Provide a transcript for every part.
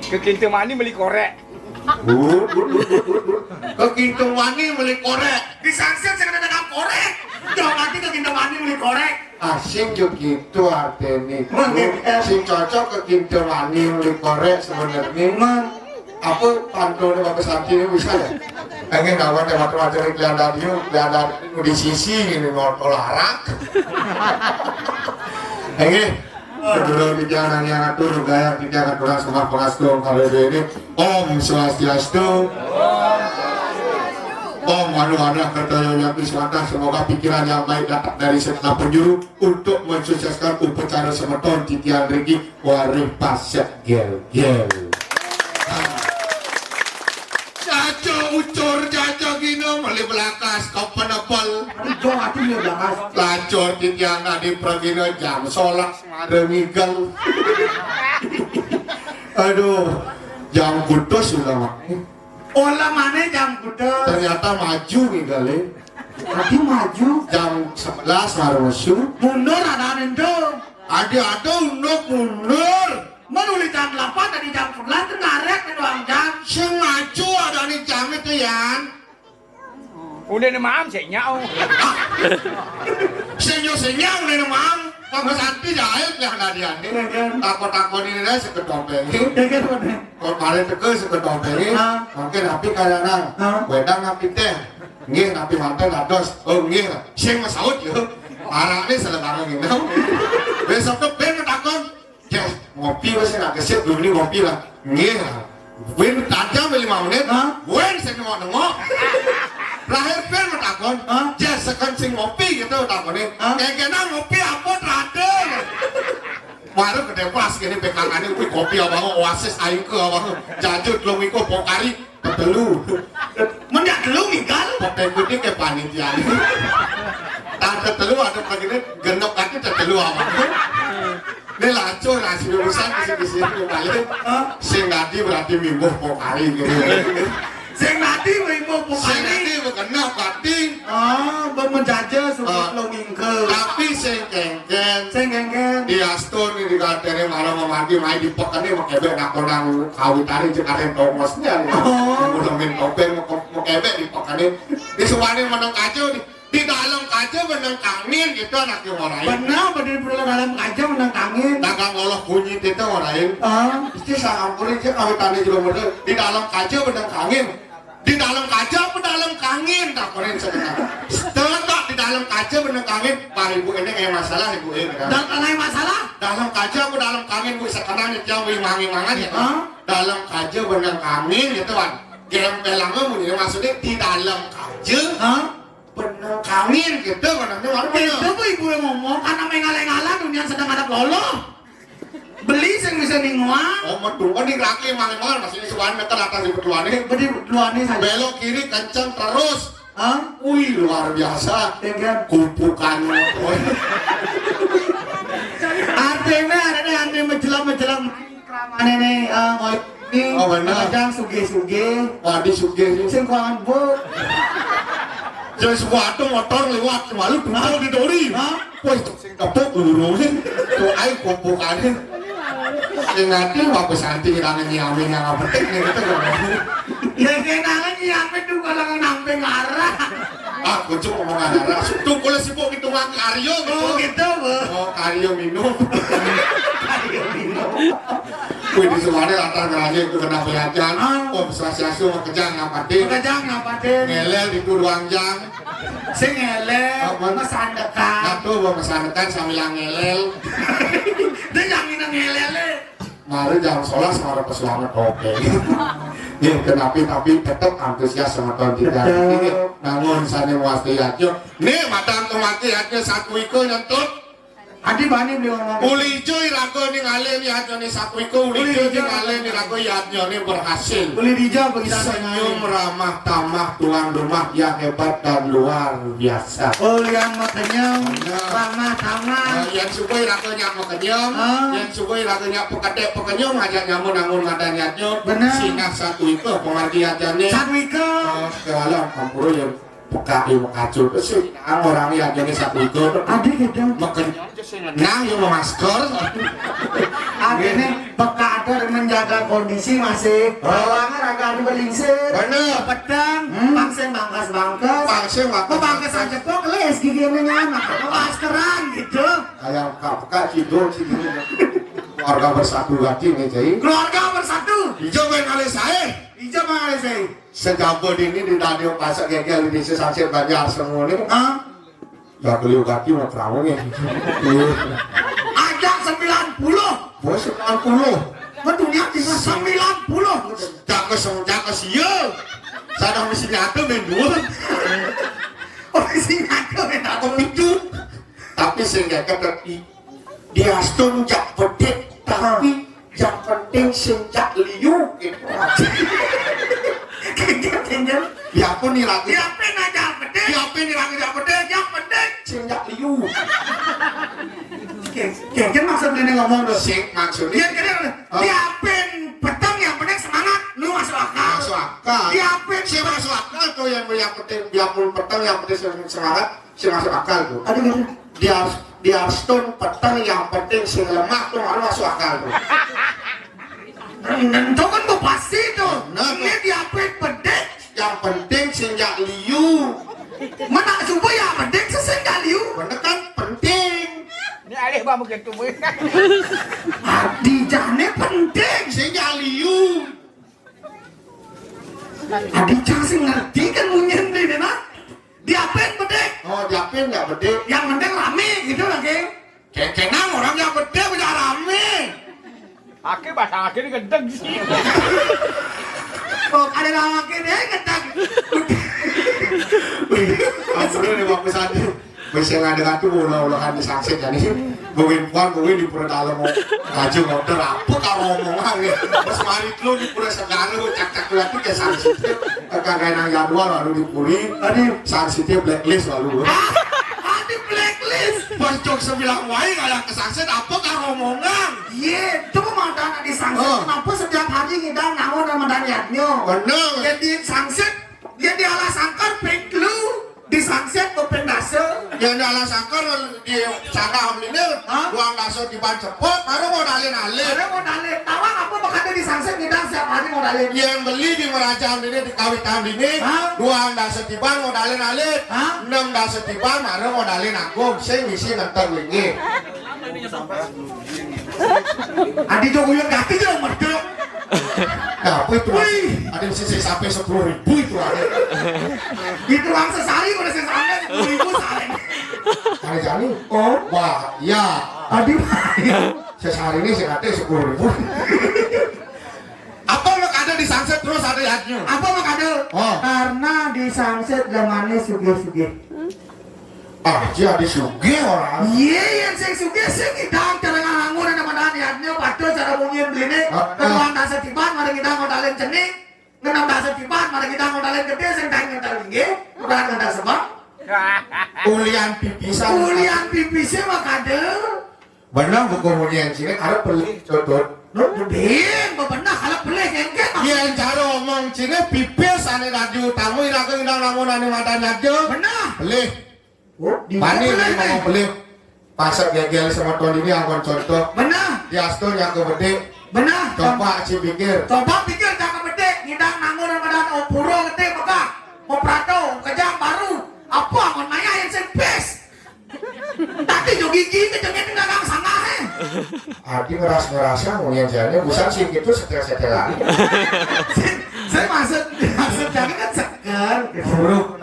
Kekintu mani beli korek. Kekintu wani beli korek. Disangsian saya kena korek. Jangan mati kekintu wani beli korek. Asing juga gitu artinya. Sing cocok kekintu wani beli korek sebenarnya. Apa pantun Bapak Santi ini bisa ya? Pengen kawan teman-teman dari kelihatan di sisi ini ngolarak. Pengen kedua bicara yang atur gaya bicara kurang semua pengasih kalau ini Om Swastiastu. Om anu-anu kertoyo yang diselamatkan semoga pikiran yang baik datang dari segenap penjuru untuk mensukseskan upacara semeton titian regi warih pasyak gel-gel. Caco ucur caco gino meli belakas kau penepel Ijo hati dia bahas. lacur titian adi pragino jam solak remigel. Aduh jam kudus sudah mak. Olah mana jam kuda? Ternyata maju nih kali. Hati maju. Jam 11 marusu. Mundur ada nendo. Ada mundur. Menulis jam 8 dari jam 11 itu ngarek di doang jam. Sing maju ada nih jam itu Yan. Udah nih maam saya nyau. Senyum nih mam. Bapak Santi jahit ya ada dia nih. Takut ini deh sekedompeng. Dengar mana? Kemarin teke sekedompeng. Mungkin api karena wedang api teh. Nggih api mantan ados. Oh nggih. Sing masaut yo. Arane selebaran gitu. Besok tuh ben takon. Ya, ngopi wes nak kesep dulu ni ngopi lah. Nggih. Wen tajam 5 menit. Wen sing nengok. Lahir pen takon. Ya sekan sing ngopi gitu takone. Kena ngopi apa rade. Baru ke depas gini PKK ini kuwi kopi abang oasis aing ke abang. Jajut lo ngiko pokari telu. Mendak dulu minggal. Pokai putih ke panitia. Tak telu ada begini genok kaki telu abang. Ini lacur nasi urusan di sini balik. Sing ngadi berarti minggu pokari gitu. Sing nanti mau Sing pokari. ngadi berkenal kati. Menjajah sudah lo minggal. Tapi sing kengken. Sing genggen. Di Aston ini dikatakan malam mati main di pekan ini mau kebek nak orang kawitari cekaren tongosnya. Mau nemin topeng mau kebek di pekan ini. Di suwani menang kacau di dalam kaca menang kangin gitu anaknya orang lain. Benar berdiri perlu dalam kaca menang kangin. Dagang ngoloh kunyit itu orang lain. Itu saya ampunin sih kawitannya juga model di dalam kaca menang kangin. Di dalam kaca apa dalam kangin tak koren sekarang. Setelah di dalam kaca menang kangin, pak ibu ini kayak masalah ibu ini kan. Dan kalau masalah? Dalam kaca apa dalam kangin bu sekarang itu yang mangi-mangan ya. Dalam kaca menang kangin gitu kan. Gempelangnya bunyi maksudnya di dalam kaca. Benang kangin gitu benangnya mana Itu bu ibu yang ngomong karena mengalah-ngalah dunia sedang ada lolo. Beli sing bisa ninguang. Oh metu kan di kaki mangi-mangan masih suan meter atas di betuan ini. Beri luarnya saja. Belok kiri kencang terus. Wih Luar biasa. dengan Kupukan. artinya ada ane menjelang mana nih ini kadang suge Wadi suge. sing kuangan bu. Jadi sebuah motor lewat malu tunggu di dori. Wah itu sing tepuk lurusin. Tuh air kupukan. Sing nanti Bapak Santi kita nyiamin yang apa penting nih gitu. Ya kenangan nyiapin tuh kalau namping arah. Aku cuma ngomong arah. Tuh kalau sibuk itu mah karyo gitu. Oh gitu bu. Oh karyo minum. Ayo minum. Wih di semuanya latar belakangnya itu kena belajar. Om Swastiastu mau kejang ngapain? Kejang ngapain? Ngelel di ruang jam. Sing elek, mesandekan. Satu mau mesandekan sambil yang ngelel. Dia jangan ngelele. Mari jam sholat sama peselamat oke. Ya kenapa tapi tetap antusias sama tahun tidak. Namun sana wastiatnya. Nih matang kematiannya satu iko nyentut. Adi bani beli ngomong. Uli cuy rago nih ngalen yatnya nih satu iko. Uli cuy nih ngalen nih rago yatnya nih berhasil. Beli dijawab begitu. Senyum ramah tamah tuan rumah yang hebat dan luar biasa. Oh yang makanya ramah tamah. Yang sugoi ragonya mau kenyom, yang sugoi ragonya pekenyom ngajak nyamun ngadanyatnya. Benar. Singa satu itu pengertiannya. Satu iko. Kalau kampuro yang peka ibu kacau itu sih orang yang jadi satu itu. Adi gitu. Makan nah yang masker. Adi nih Bekadar menjaga kondisi masih. Bawangan agak dibelingsir. Bener. Pedang, pangseng bangkas-bangkas. Pangseng Bangkas aja kok les giginya nyaman. Maskeran gitu. Kayak kakak cidul sih gini. Keluarga bersatu lagi nih Cai. Keluarga bersatu. Ijo main kali saya. Ijo mana sih? Sejambut ini di radio pasak gegel di desa Sancir Banjar semua nih. Ya beliau kaki mau terawangnya. Ada 90. Bos 90. Betulia tinggal 90. Jakes iya. Sadang mesti nyata main dua. Oh isi nyata beda. Aku itu. Tapi sehingga kata dia stun jak pedek tapi yang penting senjak liu gitu. Kenjel. Biarpun nih lagi. Diapin aja pedek. Biarpun nih lagi jak pedek. Yang penting. Senjak liu. Kenjel maksud ini ngomong tuh. Sing maksudnya. Diapin pedang yang penting semangat. Lu masuk akal. Masuk akal. Diapin. Si masuk akal tuh yang penting biarpun petang yang penting semangat. Si masuk akal tuh. Aduh gitu. Dia stun petang yang penting si lemah tuh harus masuk akal tuh. Itu kan gue pasti tuh. Nah, Ini diapin pedek. Yang penting senjak liu. Mana coba yang penting sesenggak liu. Bener kan penting. Ni alih ba mungkin tu mui. Di jane penting. Senjak liu. Adi sing ngerti kan munyen deh nah. Diapin pedek. Oh diapin nggak bedek. Yang penting rame gitu lagi. Kenang orang yang bedek udah rame. Akhir bahasa akhir ni gendeng sih. Oh ada nama kene ketak. Asalnya nih waktu saat ini. Bisa ngadakan tuh ulah-ulahan di Sangsit jadi bawin puan bawin di pura dalam mau ngaju ngotor apa kalau omongan ya pas mari lu di pura segala lu cak-cak lihat tuh kayak Sangsit kagak nang jadwal lalu dipuri tadi Sangsit blacklist lalu Adi blacklist. pas jok sebilang wae kayak ke Sangsit apa kalau omongan Iya, coba mantan di Sangsit. Kenapa setiap hari ngidang namun sama Daniatnya? bener Jadi Sangsit, dia di alas angkar pek lu. Di Sangsit ke pendase. yang di alas angkor di sana ini buang daso di ban cepot baru modalin alih Ada modalin. Tawang apa bakal di Sangsit ngidang setiap hari modalin. yang beli di Merajam ini di Kawitan ini Hah? 2 dasa tiban modalin alit Hah? 6 dasa tiban baru modalin aku saya ngisi nonton lagi Adi jogoyan kaki jauh merdek. nah apa itu ada yang sisi sampai 10.000 itu ada Itu uang sesari udah sesari 10.000 sehari. hari-hari oh wah ya Adi sehari ini saya kata 10.000 apa yang ada di Sangsit terus ada yatnya apa mak ada? Oh. Karena di Sangsit zamannya suge-suge. dia di sugi orang Iya yang sing suge sing ngidang cara ngalangun ada mana niatnya padha cara mungkin beli keluang dasar tiban mari kita modalin cenik ngenam dasar tiban mari kita modalin gede sing tang ngentar tinggi modalin ngentar sebab ulian pipisan kuliah pipisnya mah kade benar buku ulian sini ada beli contoh lu bedin bebenah kalau beli kengket yang cara omong sini pipis ane radio tamu iraku indang namun ane mata nyajo benar beli di Bani mana ini mau beli pasar gegel sama tahun ini aku contoh benar di Aston yang gede benar coba si pikir coba pikir cakep gede ngidang nangun dan opuro gede maka mau prato kejang baru apa aman maya yang sempes tadi jo gigi kejengnya tinggal kang sanggah Adi ngerasa ngomongin jalannya bukan sih gitu setel-setelan saya maksud jadi kan seger buruk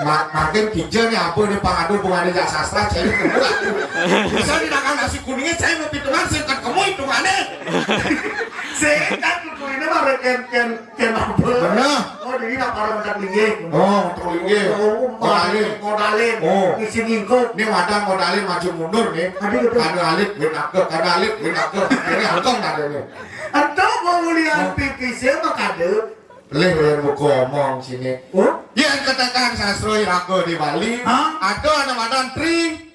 makin kijanya apa ini pangadu bunga di sastra saya kemulah bisa didakan nasi kuningnya saya mau hitungan singkat kamu hitungannya saya kan ini mah ken apa bener oh jadi nak para macam tinggi oh terlingi modalin Oh. ngisi ngingkut ini wadah modalin maju mundur nih ada alit win akut ini angkong ada nih atau mau lihat pipisnya mah kade beli yang buku omong sini oh yang katakan sastra iraku di Bali Hah? ada nama tri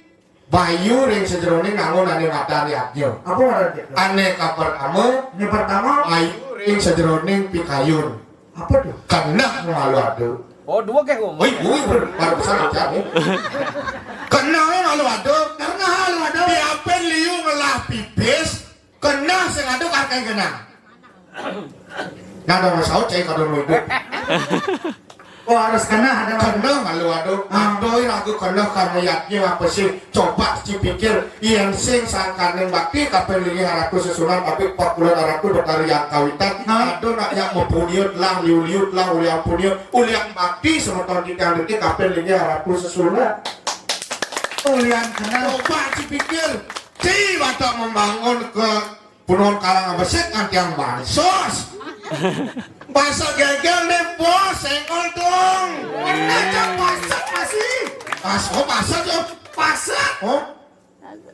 bayu yang sejeroning nganggo ane mata liatnya apa ada ane pertama ini pertama bayu yang sejeroning pikayun apa tuh kena malu ada Oh, dua ke gua. baru besar aja nih kena malu ada karena hal ada diapen liu ngelah pipis kena sing aduk akeh kena. Nada masaut cai kadon ludu. Oh harus kena ada Kena malu aduk. Adoi ragu kena karena yaknya apa sih? Coba dipikir yang sing sangkanen bakti kapan lingi haraku sesunan tapi 40 haraku berkari yang kawitan. Aduh nak yang mempuniut lang liut lang uliang puniut uliang bakti semeton kita detik kapan lingi haraku sesunan. ulian kena. Coba dipikir. Si waktu membangun ke Punon Kalang Beset nanti yang bansos. Bahasa gegel nih bos, senggol dong. Aja pasak masih. Oh pasar tuh. Pasak. Oh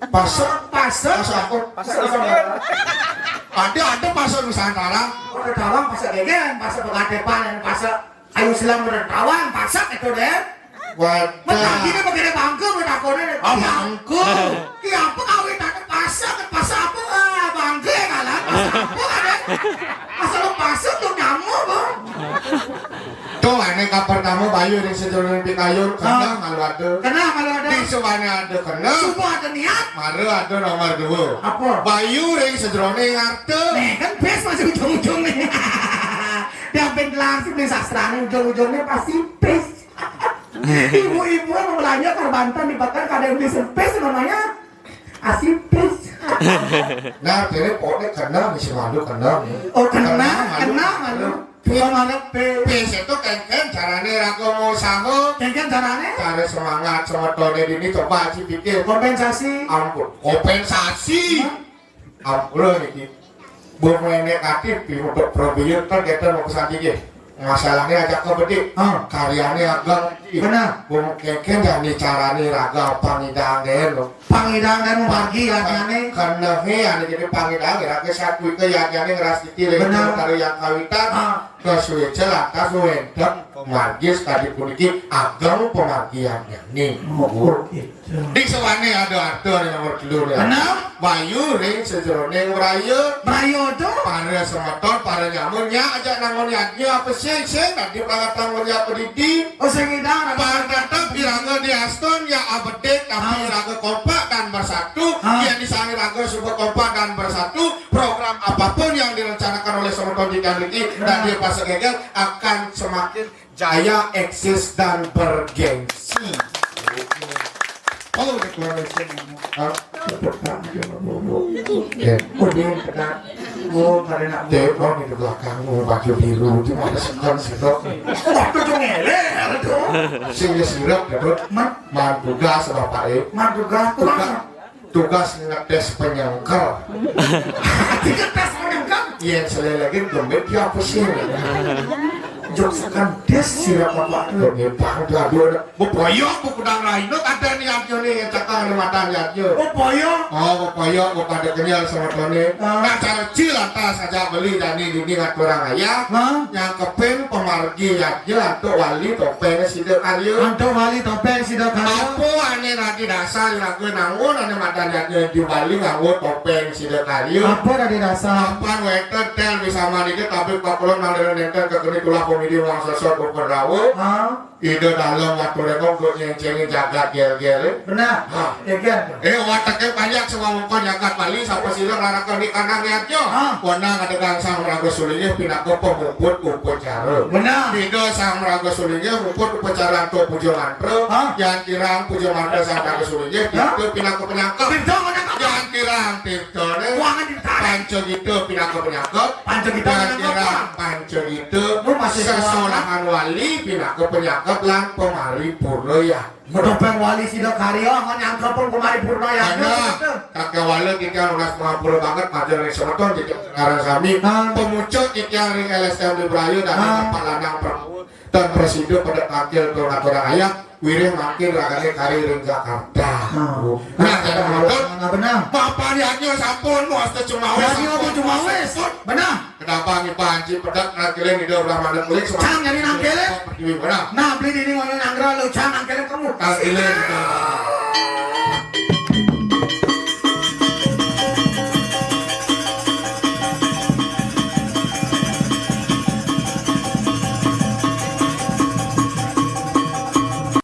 pasar. Pasak. Pasar apa? Ada pasar Nusantara. Oh Retawang pasak gegen, pasak Pegadepan, pasak Ayu Silam Retawang, pasak itu deh. Wadah. Mentagi ini begini bangku, betakonnya. Oh bangku. Iya apa kawin tadi pasak apa? Bangku ya kalah. Pasak apa ada? Asal lu pasak tuh nyamuk bang. Tuh ini kabar kamu Bayu di sejuruh Pikayun kena malu ada. Kena malu ada. Di semuanya ada kena. Semua ada niat. Maru ada nomor 2. Apa? Bayu di sejuruh ngarte. Nih kan best masih ujung-ujung nih. Dia pengelar sih di sastra nih ujung-ujungnya pasti best. Ibu-ibu yang belanja Karbantan dibakar kadang beli sepes namanya asipes. Nah jadi pokoknya kena bisa malu kena. Oh kena malu. Bukan malu Pes itu kan caranya ragu mau sahur. kan caranya Cara semangat semetone ini coba aja pikir. kompensasi. Ampun kompensasi. Ampun ini. Bukan negatif untuk probiyut kan kita mau kesana gitu. Masalahnya ajak ke bedik, karyanya agak Benar. mungkin jadi caranya raga pangidang deh lo. Pangidang dan membagi latihannya. Karena ada jadi pangidang raga satu ke yang ngeras ditilik dari yang kawitan ke suwe celah, ke suwe dek pemargis tadi puniki agak pemargiannya nih. Di sewane ada atur yang nomor 2 ya. Benar. Bayu ring sejerone ngerayu. Bayu tuh. Para semeton, para nyamunnya aja nangoniatnya apa sih nanti para tanggunnya pedidi. Oh sengidang. Para datang birangga di Aston ya abedek tapi raga kompak dan bersatu. Yang disani raga super kompak dan bersatu. Program apapun yang direncanakan oleh semeton di Kanliki dan di Pasar Gegel akan semakin jaya, eksis dan bergengsi. Oh, deklarasi. Oh, karena Dekon di belakangmu baju biru itu ada sekon sirop. waktu tuh ngeler tuh. Sing sirop itu tugas bapak Maduga tugas ngetes penyangkal. tiga tes menengkap. Yang selelagi gembet ya apa sih? Joksakan des sirap bapak tuh. Ini bang gaduh ada. Boyok kudang lain lo ada nih yang nih cakang mata lihatnya. Oh boyo. Oh boyok pada kenyal sama Tony. Nah cara cil atas saja beli dan ini ngaturang ayah. Yang kepen pemargi aja atau wali topeng sidak Aryo. Anto wali topeng sidak Aryo. Apa aneh nanti dasar lagu nangun aneh mata lihatnya di Bali nganggo topeng sidak Aryo. Apa dari dasar? Kapan weter tel bisa manike tapi pakulon nalere nenten kekini tulah komedi wang sosok berperawu. Ide dalam waktu rekong gue nyencengin jagat gel-gel. Benar. Ya kan. Wataknya banyak semua muka jagat Bali sampai sila larakan di kanan lihatnya. Wana ada gang sang meraga sulingnya pindah ke pemumput upacara. Benar. Ide sang meraga sulingnya mumput upacara untuk pujo mantra. Yang kirang pujo mantra sang meraga sulingnya itu pindah ke penyakap. Yang kirang tiptone. Wangan ditarik. Panco gitu pindah ke penyakap. Panco gitu Yang pindah ke kirang apa? panco gitu. Masih Sesolahan wali pindah ke penyakap lang pemari purno ya. Topeng wali sidak Aryo akan nyangka pun kemari purna ya. Karena kakek wali kita udah 50 banget majar yang semeton jadi sekarang kami pemucuk kita ring LSM di Brayu dan tempat landang Prabowo dan presiden pada takil ke orang ayah wirih makin ragane kari ring Jakarta. Nah jadi menurut benar. bapak lihatnya sampun mau cuma wes. Radio tuh cuma wes. Benar. Kenapa nih panci pedak nakilin di dalam mana kulit semua. Cang nyari nangkele. Benar. Nah beli di ini ngomong nanggra lu cang nangkele kamu. Nakilin.